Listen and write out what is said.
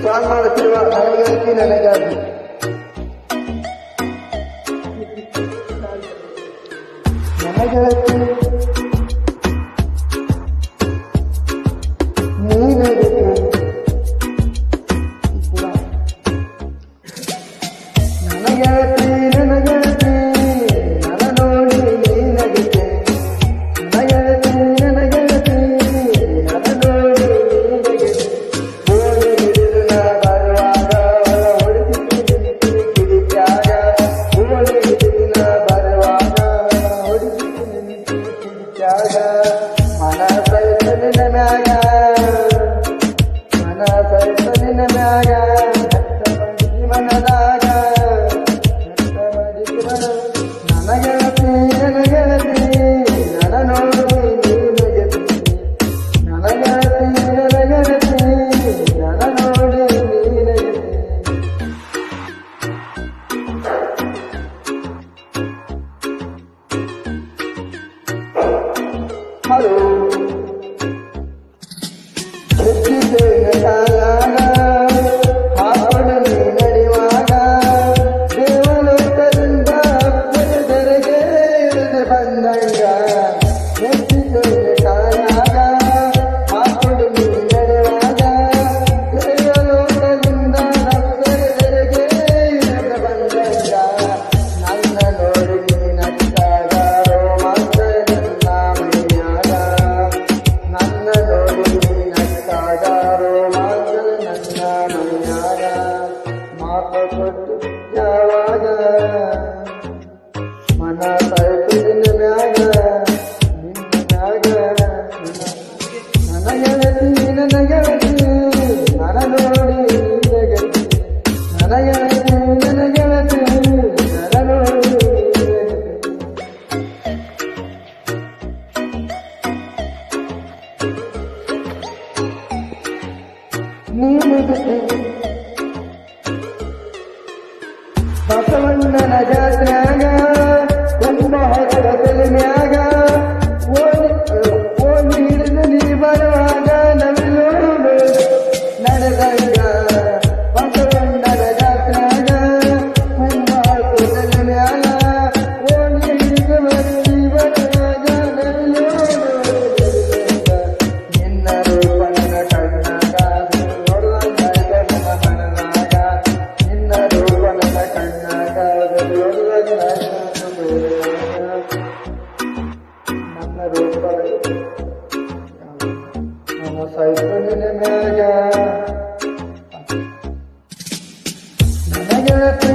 song ಮಾಡುತ್ತಿರುವ ನನಗಾಗಿ ನನಗಾಗಿ ನನಗಾಗಿ ನೀನಗೆ ನನಗಾಗಿ ನನಗಾಗಿ ನನ್ನ ನೋಡಿ ನೀನಗೆ ನನಗಾಗಿ ನನಗಾಗಿ ನನ್ನ ನೋಡಿ ನೀನಗೆ ಬೋಳಿ ಹಿಡಿದು ಬರುವಾಗ ಹೊಡಿಸಿತು ಕಿಡಿಕ್ಯಾಗ ಬೋಳಿ ಹಿಡಿದು ಬರುವಾಗ ಹೊಡಿಸಿತು ಕಿಡಿಕ್ಯಾಗ ಮನ ಸೈತ ನಿನ್ನ ಮ್ಯಾಗ ಮನ ಸೈತ ನಿನ್ನ ಮ್ಯಾಗ ಮನದಾಗ ನನಗೆಳತಿ ನನಗೆಳತಿ ನನ್ನ ನೋಡಿ ನೀನಗೆಳತಿ ನನಗೆಳತಿ ನನಗೆಳತಿ ನನ್ನ ನೋಡಿ ನೀನಗೆಳತಿ ಹಲೋ ಹೆಚ್ಚಿದ್ದೇನೆ ಕಾಲಾಗ ಹಾಕೊಂಡು ನೀ ನಡೆಯುವಾಗ ದೇವಲೋಕದಿಂದ ಅಪ್ಪದೆರೆಗೆ ಇಳಿದು ಬಂದಂಗ ಹೆಚ್ಚಿದ್ದೇನೆ ಕಾಲಾಗ ಹಾಕೊಂಡು ನೀ ನಡೆಯುವಾಗ ದೇವಲೋಕದಿಂದ ಅಪ್ಪದೆರೆಗೆ ಇಳಿದು ಬಂದಂಗ ನನ್ನ ನೋಡಿ ನೀ ನಕ್ಕಾಗ ರೋಮಾಂಚ ನನ್ನ ಮೈಯಾಗ ನನ್ನ ನೋಡಿ ನೀ ನಕ್ಕಾಗ ರೋಮಾಂಚ ನನ್ನ ಮೈಯಾಗ ಮಾತು ಕೊಟ್ಟು ಯಾವಾಗ ಮನ ಸೈತು ನಿನ್ನ ಮ್ಯಾಗ ನಿನ್ನ ಮ್ಯಾಗ ನನಗೆಳತಿ ನನಗೆಳತಿ ನನ್ನ ನೋಡಿ ನೀನಗೆಳತಿ ನನಗೆಳತಿ ನನಗೆಳತಿ ನನ್ನ ನೋಡಿ ನೀನಗೆಳತಿ ಬಸವಣ್ಣನ ಜಾತ್ರ್ಯಾಗ ತುಂಬ ಹಗಲ ಬೆಲಿಮ್ಯಾಗ ಓಣಿ ಹಿಡಿದು ನೀ ಬರುವಾಗ ನವಿಲೋಡು ನಡೆದಂಗ ಬಸವಣ್ಣನ ಜಾತ್ರ್ಯಾಗ ತುಂಬ ಹಗಲ ಬೆಲಿಮ್ಯಾಗ ಓಣಿ ಹಿಡಿದು ನೀ ಬರುವಾಗ ನವಿಲೋಡು ನಿನ್ನ ರೂಪ ನನ್ನ ಕಣ್ಣಾಗ ನೋಡುವಂಗ ನನ್ನ ಮನದಾಗ ನಿನ್ನ ರೂಪ ನನ್ನ ಕಣ್ಣಾಗ ನನ್ನ ರೂಪ ನನ್ನ ಸೈತ ನಿನ್ನ ಮ್ಯಾಗ ನನಗೆಳತಿ